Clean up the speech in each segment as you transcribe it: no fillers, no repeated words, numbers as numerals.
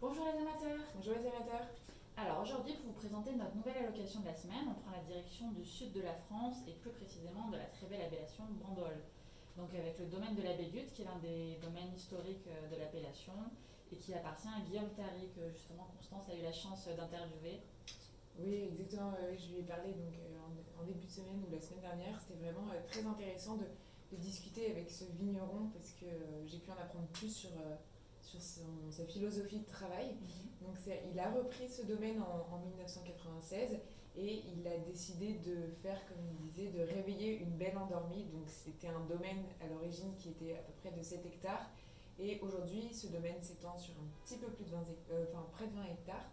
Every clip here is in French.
Bonjour les amateurs. Bonjour les amateurs. Alors aujourd'hui pour vous présenter notre nouvelle allocation de la semaine, on prend la direction du sud de la France et plus précisément de la très belle appellation Bandol. Donc avec le domaine de la Bégutte qui est l'un des domaines historiques de l'appellation et qui appartient à Guillaume Tary que justement Constance a eu la chance d'interviewer. Oui, exactement. Oui, je lui ai parlé donc, en début de semaine ou la semaine dernière. C'était vraiment très intéressant de discuter avec ce vigneron parce que j'ai pu en apprendre plus sur sa philosophie de travail. Donc il a repris ce domaine en 1996 et il a décidé de faire, comme il disait, de réveiller une belle endormie. Donc c'était un domaine à l'origine qui était à peu près de 7 hectares. Et aujourd'hui, ce domaine s'étend sur un petit peu plus de 20 près de 20 hectares.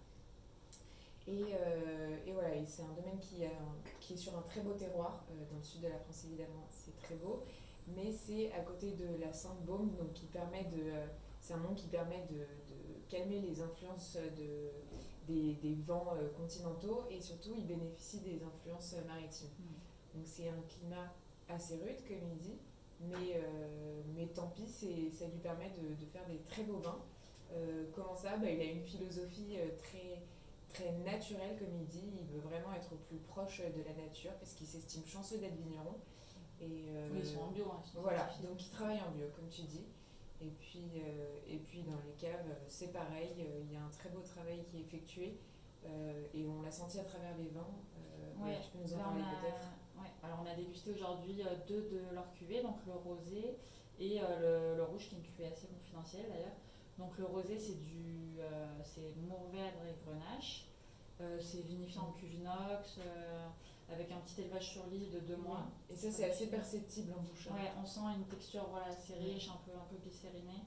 Et voilà, et c'est un domaine qui est sur un très beau terroir, dans le sud de la France évidemment, c'est très beau, mais c'est à côté de la Sainte-Baume, donc c'est un mont qui permet de calmer les influences des vents continentaux et surtout il bénéficie des influences maritimes. Donc c'est un climat assez rude comme il dit, mais tant pis, ça lui permet de faire des très beaux vins. Comment ça, il a une philosophie très naturel comme il dit, il veut vraiment être au plus proche de la nature parce qu'il s'estime chanceux d'être vigneron. Oui, ils sont en bio, hein, ils sont voilà, certifiés. donc il travaille en bio comme tu dis. Et puis dans les caves, c'est pareil, il y a un très beau travail qui est effectué et on l'a senti à travers les vins. Ouais, Tu peux nous en là parler peut-être. ouais. Alors on a dégusté aujourd'hui deux de leurs cuvées, donc le rosé et le rouge qui est une cuvée assez confidentielle d'ailleurs. Donc le rosé c'est Mourvèdre et Grenache. C'est vinifié en cuve inox avec un petit élevage sur lit de 2 mois. Et ça c'est assez perceptible en bouche. Ouais, on sent une texture voilà, assez riche, un peu glycériné.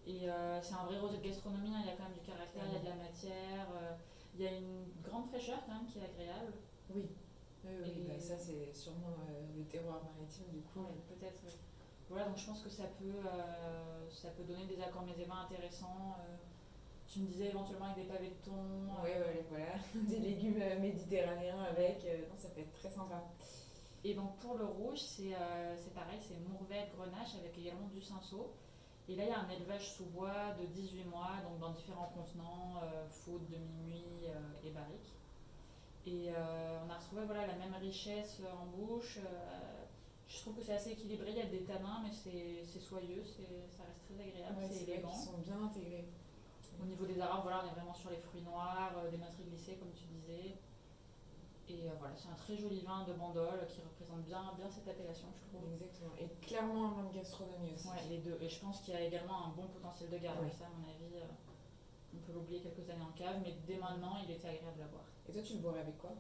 Et c'est un vrai rosé de gastronomie, hein. Il y a quand même du caractère, il y a de la matière, il y a une grande fraîcheur quand même qui est agréable. Oui, oui, oui, Et ça c'est sûrement le terroir maritime du coup. ouais, peut-être. Voilà, donc je pense que ça peut donner des accords mésévins intéressants. Tu me disais éventuellement avec des pavés de thon. Oui, voilà, des légumes méditerranéens avec, non, ça peut être très sympa. Et donc pour le rouge, c'est pareil, c'est Mourvèdre, Grenache avec également du cinsault. Et là, il y a un élevage sous bois de 18 mois, donc dans différents contenants, food, demi-muit et barrique. Et on a retrouvé voilà, la même richesse en bouche. Je trouve que c'est assez équilibré, il y a des tanins, mais c'est soyeux, ça reste très agréable, Ouais, c'est c'est vrai élégant. qu'ils sont bien intégrés. Au niveau des arômes, voilà, on est vraiment sur les fruits noirs, des notes glissées, comme tu disais. Et voilà, c'est un très joli vin de Bandol qui représente bien cette appellation, je trouve. Exactement. Et clairement un vin de gastronomie aussi. Ouais, les deux. Et je pense qu'il y a également un bon potentiel de garde. Ouais. Ça, à mon avis, on peut l'oublier quelques années en cave, mais dès maintenant, il était agréable à boire. Et toi, tu le boirais avec quoi?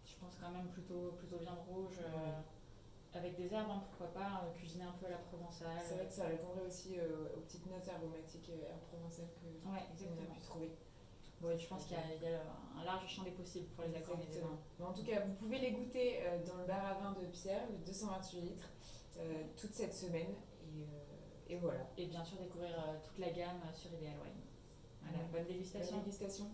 Je pense quand même plutôt viande rouge, Ouais. avec des herbes, hein, pourquoi pas, cuisiner un peu à la provençale. C'est vrai que ça répondrait aussi aux petites notes aromatiques herbes provençales Ouais, qu'on a exactement. pu trouver. Ouais, je pense qu'il y a un large champ des possibles pour les accords Exactement. méditerranéens. Mais en tout cas, vous pouvez les goûter dans le bar à vin de Pierre, le 228 litres, toute cette semaine. Et voilà. Et bien sûr, découvrir toute la gamme sur Ideal Wine. Voilà, bonne Bonne dégustation. dégustation.